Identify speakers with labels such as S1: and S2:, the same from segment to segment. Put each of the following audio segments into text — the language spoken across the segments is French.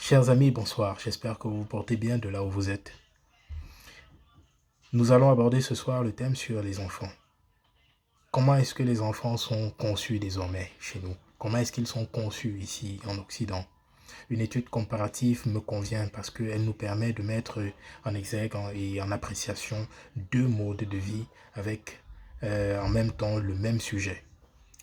S1: Chers amis, bonsoir. J'espère que vous vous portez bien de là où vous êtes. Nous allons aborder ce soir le thème sur les enfants. Comment est-ce que les enfants sont conçus désormais chez nous? Comment est-ce qu'ils sont conçus ici en Occident? Une étude comparative me convient parce qu'elle nous permet de mettre en exergue et en appréciation deux modes de vie avec en même temps le même sujet.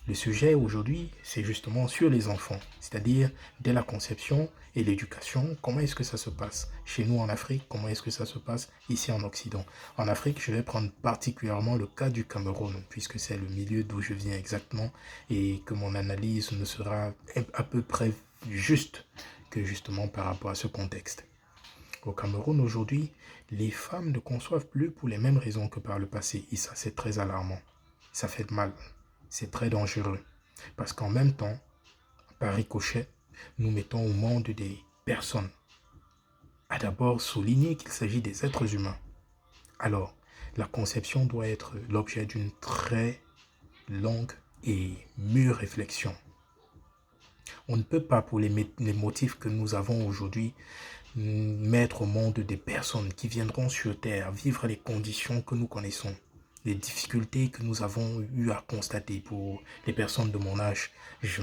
S1: Le sujet aujourd'hui, c'est justement sur les enfants, c'est-à-dire dès la conception et l'éducation, comment est-ce que ça se passe chez nous en Afrique, comment est-ce que ça se passe ici en Occident. En Afrique, je vais prendre particulièrement le cas du Cameroun, puisque c'est le milieu d'où je viens exactement et que mon analyse ne sera à peu près juste que justement par rapport à ce contexte. Au Cameroun aujourd'hui, les femmes ne conçoivent plus pour les mêmes raisons que par le passé, et ça c'est très alarmant, ça fait mal. C'est très dangereux parce qu'en même temps, par ricochet, nous mettons au monde des personnes. À d'abord souligner qu'il s'agit des êtres humains. Alors, la conception doit être l'objet d'une très longue et mûre réflexion. On ne peut pas, pour les motifs que nous avons aujourd'hui, mettre au monde des personnes qui viendront sur Terre vivre les conditions que nous connaissons. Les difficultés que nous avons eu à constater pour les personnes de mon âge. Je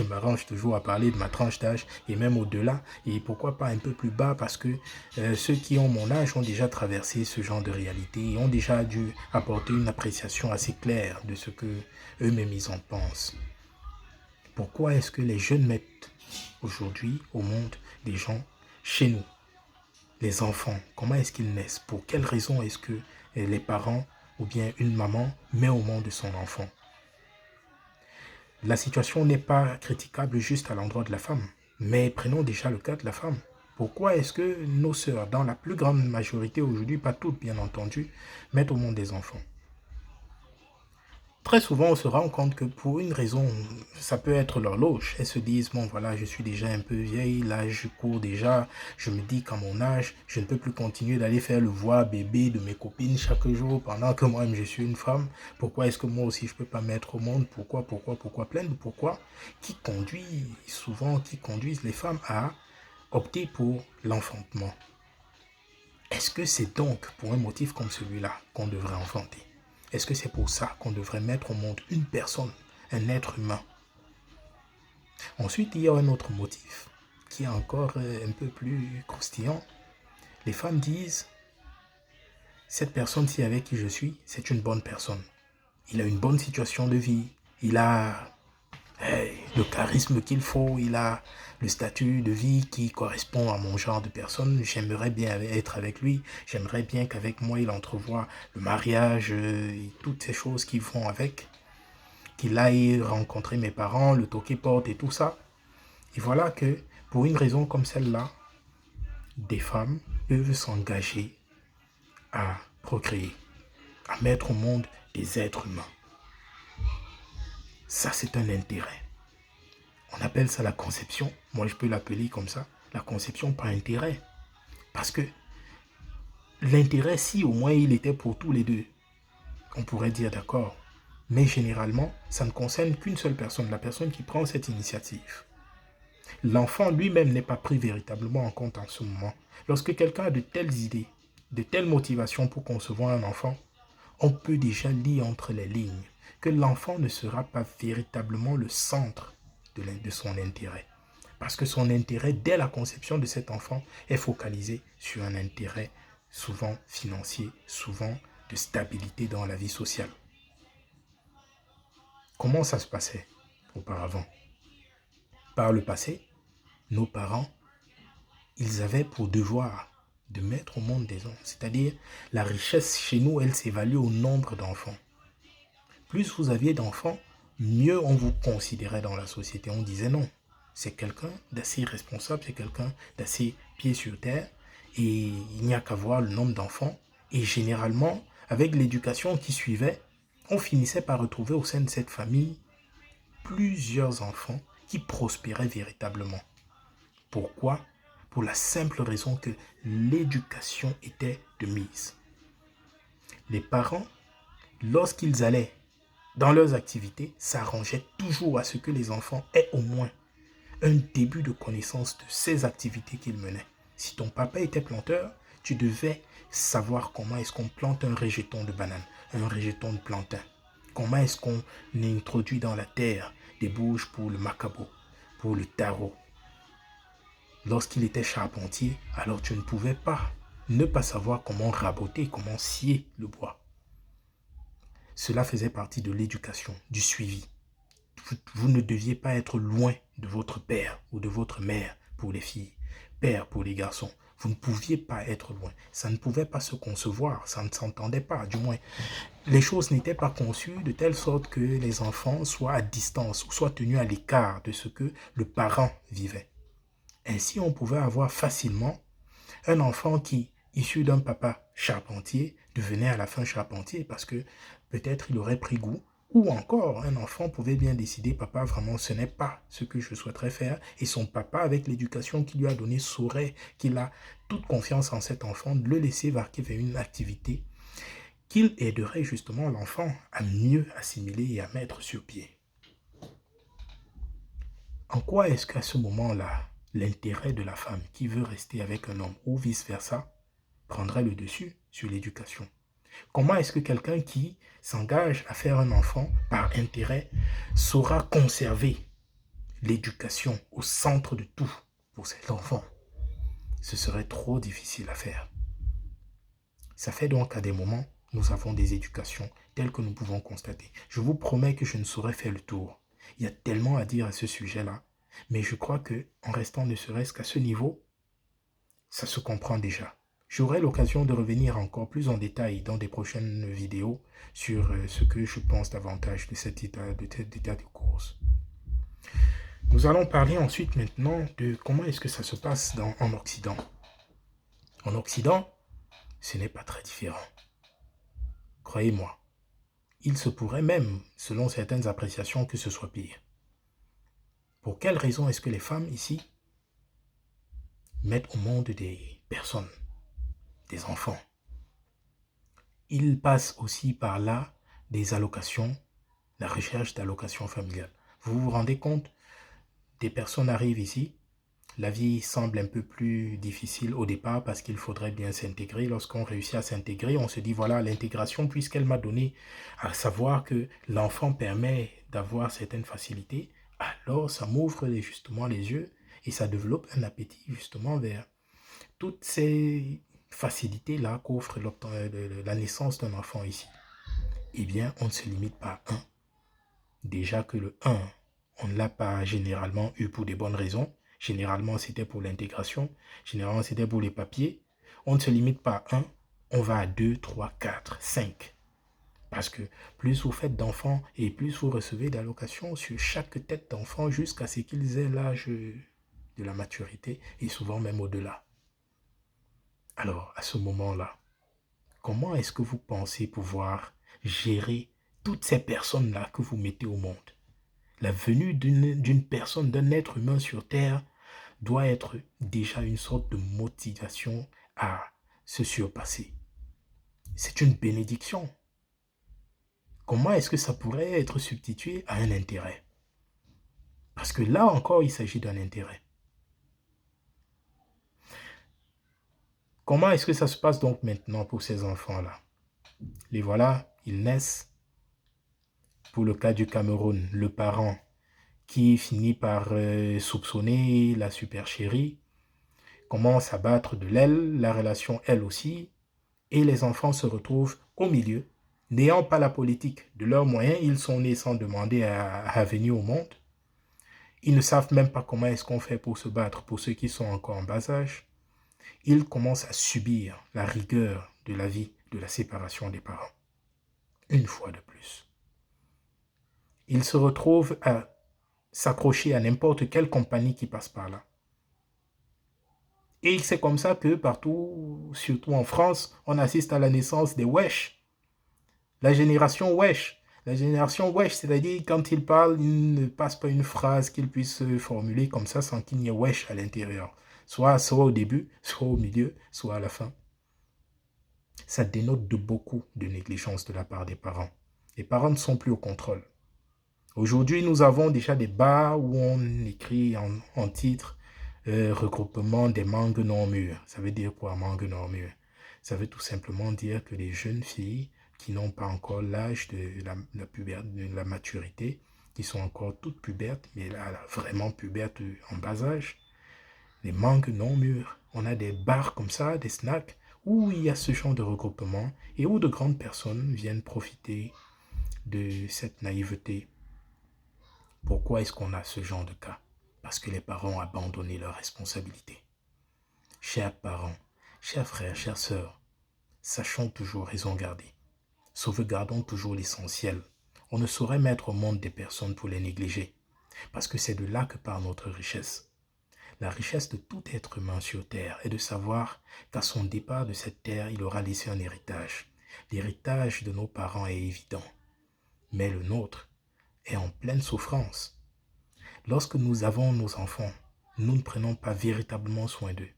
S1: m'arrange toujours à parler de ma tranche d'âge et même au-delà. Et pourquoi pas un peu plus bas parce que ceux qui ont mon âge ont déjà traversé ce genre de réalité et ont déjà dû apporter une appréciation assez claire de ce que eux-mêmes ils en pensent. Pourquoi est-ce que les jeunes mettent aujourd'hui au monde des gens chez nous? Les enfants, comment est-ce qu'ils naissent? Pour quelles raisons est-ce que les parents ou bien une maman met au monde son enfant? La situation n'est pas critiquable juste à l'endroit de la femme, mais prenons déjà le cas de la femme. Pourquoi est-ce que nos sœurs, dans la plus grande majorité aujourd'hui, pas toutes bien entendu, mettent au monde des enfants? Très souvent, on se rend compte que pour une raison, ça peut être l'horloge. Elles se disent, bon voilà, je suis déjà un peu vieille, là je cours déjà, je me dis qu'à mon âge, je ne peux plus continuer d'aller faire le voir bébé de mes copines chaque jour pendant que moi-même je suis une femme. Pourquoi est-ce que moi aussi je ne peux pas mettre au monde? Pourquoi, plein de pourquoi qui conduisent les femmes à opter pour l'enfantement. Est-ce que c'est donc pour un motif comme celui-là qu'on devrait enfanter? Est-ce que c'est pour ça qu'on devrait mettre au monde une personne, un être humain? Ensuite, il y a un autre motif qui est encore un peu plus croustillant. Les femmes disent, cette personne-ci avec qui je suis, c'est une bonne personne. Il a une bonne situation de vie, il a le charisme qu'il faut, il a le statut de vie qui correspond à mon genre de personne. J'aimerais bien être avec lui, j'aimerais bien qu'avec moi il entrevoie le mariage et toutes ces choses qui vont avec, qu'il aille rencontrer mes parents, le toquer porte et tout ça. Et voilà que pour une raison comme celle-là, des femmes peuvent s'engager à procréer, à mettre au monde des êtres humains. Ça, c'est un intérêt. On appelle ça la conception. Moi, je peux l'appeler comme ça, la conception par intérêt. Parce que l'intérêt, si au moins il était pour tous les deux, on pourrait dire d'accord. Mais généralement, ça ne concerne qu'une seule personne, la personne qui prend cette initiative. L'enfant lui-même n'est pas pris véritablement en compte en ce moment. Lorsque quelqu'un a de telles idées, de telles motivations pour concevoir un enfant, on peut déjà lire entre les lignes que l'enfant ne sera pas véritablement le centre de son intérêt. Parce que son intérêt, dès la conception de cet enfant, est focalisé sur un intérêt souvent financier, souvent de stabilité dans la vie sociale. Comment ça se passait auparavant? Par le passé, nos parents, ils avaient pour devoir de mettre au monde des hommes. C'est-à-dire, la richesse chez nous, elle s'évalue au nombre d'enfants. Plus vous aviez d'enfants, mieux on vous considérait dans la société. On disait non, c'est quelqu'un d'assez responsable, c'est quelqu'un d'assez pied sur terre. Et il n'y a qu'à voir le nombre d'enfants. Et généralement, avec l'éducation qui suivait, on finissait par retrouver au sein de cette famille plusieurs enfants qui prospéraient véritablement. Pourquoi? Pour la simple raison que l'éducation était de mise. Les parents, lorsqu'ils allaient dans leurs activités, s'arrangeaient toujours à ce que les enfants aient au moins un début de connaissance de ces activités qu'il menait. Si ton papa était planteur, tu devais savoir comment est-ce qu'on plante un rejeton de banane, un rejeton de plantain. Comment est-ce qu'on introduit dans la terre des bouges pour le macabo, pour le taro. Lorsqu'il était charpentier, alors tu ne pouvais pas ne pas savoir comment raboter, comment scier le bois. Cela faisait partie de l'éducation, du suivi. Vous ne deviez pas être loin de votre père ou de votre mère pour les filles, père pour les garçons. Vous ne pouviez pas être loin. Ça ne pouvait pas se concevoir, ça ne s'entendait pas, du moins. Les choses n'étaient pas conçues de telle sorte que les enfants soient à distance ou soient tenus à l'écart de ce que le parent vivait. Ainsi, on pouvait avoir facilement un enfant qui, issu d'un papa charpentier, devenait à la fin charpentier parce que peut-être il aurait pris goût. Ou encore, un enfant pouvait bien décider, papa, vraiment, ce n'est pas ce que je souhaiterais faire. Et son papa, avec l'éducation qu'il lui a donnée, saurait qu'il a toute confiance en cet enfant, de le laisser vaquer vers une activité qu'il aiderait justement l'enfant à mieux assimiler et à mettre sur pied. En quoi est-ce qu'à ce moment-là, l'intérêt de la femme qui veut rester avec un homme ou vice-versa prendrait le dessus sur l'éducation? Comment est-ce que quelqu'un qui s'engage à faire un enfant par intérêt saura conserver l'éducation au centre de tout pour cet enfant? Ce serait trop difficile à faire. Ça fait donc qu'à des moments, nous avons des éducations telles que nous pouvons constater. Je vous promets que je ne saurais faire le tour. Il y a tellement à dire à ce sujet-là, mais je crois qu'en restant ne serait-ce qu'à ce niveau, ça se comprend déjà. J'aurai l'occasion de revenir encore plus en détail dans des prochaines vidéos sur ce que je pense davantage de cet état de course. Nous allons parler ensuite maintenant de comment est-ce que ça se passe en Occident. En Occident, ce n'est pas très différent. Croyez-moi, il se pourrait même, selon certaines appréciations, que ce soit pire. Pour quelle raison est-ce que les femmes ici mettent au monde des personnes, des enfants? Ils passent aussi par là des allocations, la recherche d'allocations familiales. Vous vous rendez compte? Des personnes arrivent ici, la vie semble un peu plus difficile au départ parce qu'il faudrait bien s'intégrer. Lorsqu'on réussit à s'intégrer, on se dit voilà, l'intégration, puisqu'elle m'a donné à savoir que l'enfant permet d'avoir certaines facilités, alors ça m'ouvre justement les yeux et ça développe un appétit justement vers toutes ces facilités-là qu'offre la naissance d'un enfant ici. Eh bien, on ne se limite pas à un. Déjà que le 1, on ne l'a pas généralement eu pour des bonnes raisons. Généralement, c'était pour l'intégration. Généralement, c'était pour les papiers. On ne se limite pas à 1, on va à 2, 3, 4, 5. Parce que plus vous faites d'enfants et plus vous recevez d'allocations sur chaque tête d'enfant jusqu'à ce qu'ils aient l'âge de la maturité et souvent même au-delà. Alors, à ce moment-là, comment est-ce que vous pensez pouvoir gérer toutes ces personnes-là que vous mettez au monde? La venue d'une personne, d'un être humain sur Terre doit être déjà une sorte de motivation à se surpasser. C'est une bénédiction. Comment est-ce que ça pourrait être substitué à un intérêt? Parce que là encore, il s'agit d'un intérêt. Comment est-ce que ça se passe donc maintenant pour ces enfants-là? Les voilà, ils naissent. Pour le cas du Cameroun, le parent qui finit par soupçonner la supercherie, commence à battre de l'aile, la relation elle aussi, et les enfants se retrouvent au milieu, n'ayant pas la politique de leurs moyens, ils sont nés sans demander à venir au monde. Ils ne savent même pas comment est-ce qu'on fait pour se battre pour ceux qui sont encore en bas âge. Ils commencent à subir la rigueur de la vie, de la séparation des parents. Une fois de plus. Ils se retrouvent à s'accrocher à n'importe quelle compagnie qui passe par là. Et c'est comme ça que partout, surtout en France, on assiste à la naissance des wesh. La génération wesh. La génération wesh, c'est-à-dire quand ils parlent, ils ne passent pas une phrase qu'ils puissent formuler comme ça sans qu'il n'y ait wesh à l'intérieur. Soit au début, soit au milieu, soit à la fin. Ça dénote de beaucoup de négligence de la part des parents. Les parents ne sont plus au contrôle. Aujourd'hui, nous avons déjà des bars où on écrit en titre regroupement des mangues non mûres. Ça veut dire quoi, mangue non mûre? Ça veut tout simplement dire que les jeunes filles qui n'ont pas encore l'âge de de la maturité, qui sont encore toutes pubertes, mais là, vraiment pubertes en bas âge, les mangues non mûres. On a des bars comme ça, des snacks, où il y a ce genre de regroupement et où de grandes personnes viennent profiter de cette naïveté. Pourquoi est-ce qu'on a ce genre de cas? Parce que les parents ont abandonné leurs responsabilités. Chers parents, chers frères, chères sœurs, sachons toujours raison garder. Sauvegardons toujours l'essentiel. On ne saurait mettre au monde des personnes pour les négliger, parce que c'est de là que part notre richesse. La richesse de tout être humain sur terre est de savoir qu'à son départ de cette terre, il aura laissé un héritage. L'héritage de nos parents est évident, mais le nôtre est en pleine souffrance. Lorsque nous avons nos enfants, nous ne prenons pas véritablement soin d'eux.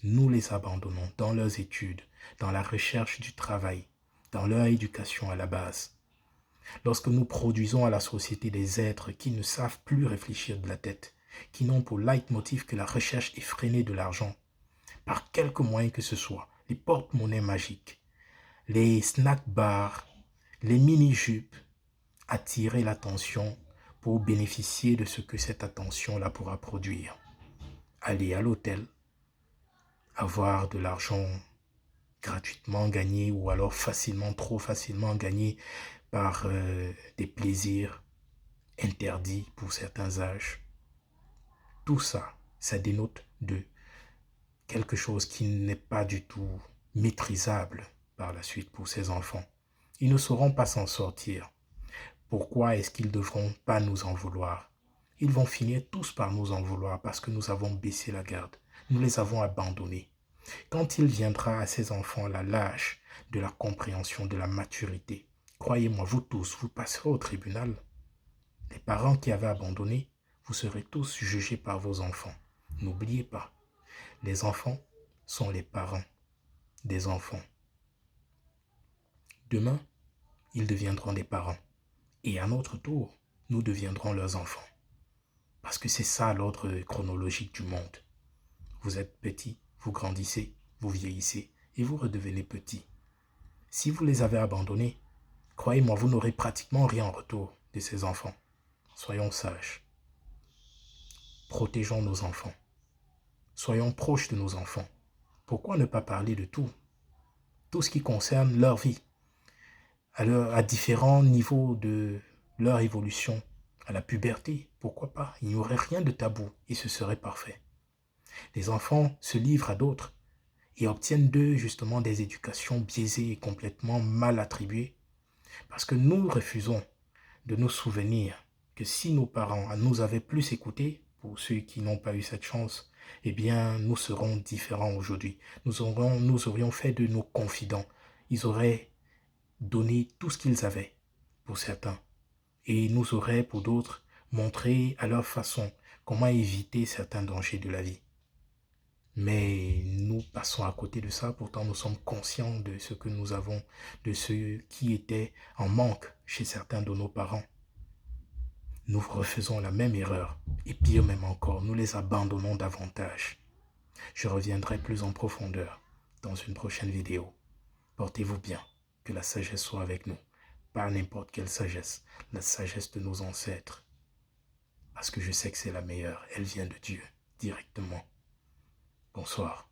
S1: Nous les abandonnons dans leurs études, dans la recherche du travail, dans leur éducation à la base. Lorsque nous produisons à la société des êtres qui ne savent plus réfléchir de la tête, qui n'ont pour leitmotiv que la recherche effrénée de l'argent, par quelque moyen que ce soit, les porte-monnaies magiques, les snack bars, les mini-jupes, attirer l'attention pour bénéficier de ce que cette attention-là pourra produire. Aller à l'hôtel, avoir de l'argent gratuitement gagné ou alors facilement, trop facilement gagné par des plaisirs interdits pour certains âges. Tout ça, ça dénote de quelque chose qui n'est pas du tout maîtrisable par la suite pour ces enfants. Ils ne sauront pas s'en sortir. Pourquoi est-ce qu'ils ne devront pas nous en vouloir? Ils vont finir tous par nous en vouloir parce que nous avons baissé la garde. Nous les avons abandonnés. Quand il viendra à ces enfants-là l'âge de la compréhension, de la maturité, croyez-moi, vous tous, vous passerez au tribunal. Les parents qui avaient abandonné, vous serez tous jugés par vos enfants. N'oubliez pas, les enfants sont les parents des enfants. Demain, ils deviendront des parents. Et à notre tour, nous deviendrons leurs enfants. Parce que c'est ça l'ordre chronologique du monde. Vous êtes petit, vous grandissez, vous vieillissez et vous redevenez petit. Si vous les avez abandonnés, croyez-moi, vous n'aurez pratiquement rien en retour de ces enfants. Soyons sages. Protégeons nos enfants. Soyons proches de nos enfants. Pourquoi ne pas parler de tout? Tout ce qui concerne leur vie, à différents niveaux de leur évolution, à la puberté, pourquoi pas? Il n'y aurait rien de tabou et ce serait parfait. Les enfants se livrent à d'autres et obtiennent d'eux justement des éducations biaisées et complètement mal attribuées parce que nous refusons de nous souvenir que si nos parents nous avaient plus écoutés, pour ceux qui n'ont pas eu cette chance, eh bien, nous serons différents aujourd'hui. Nous aurions fait de nos confidents. Ils auraient donné tout ce qu'ils avaient, pour certains. Et nous auraient, pour d'autres, montré à leur façon comment éviter certains dangers de la vie. Mais nous passons à côté de ça, pourtant nous sommes conscients de ce que nous avons, de ce qui était en manque chez certains de nos parents. Nous refaisons la même erreur, et pire même encore, nous les abandonnons davantage. Je reviendrai plus en profondeur dans une prochaine vidéo. Portez-vous bien, que la sagesse soit avec nous. Pas n'importe quelle sagesse, la sagesse de nos ancêtres. Parce que je sais que c'est la meilleure, elle vient de Dieu, directement. Bonsoir.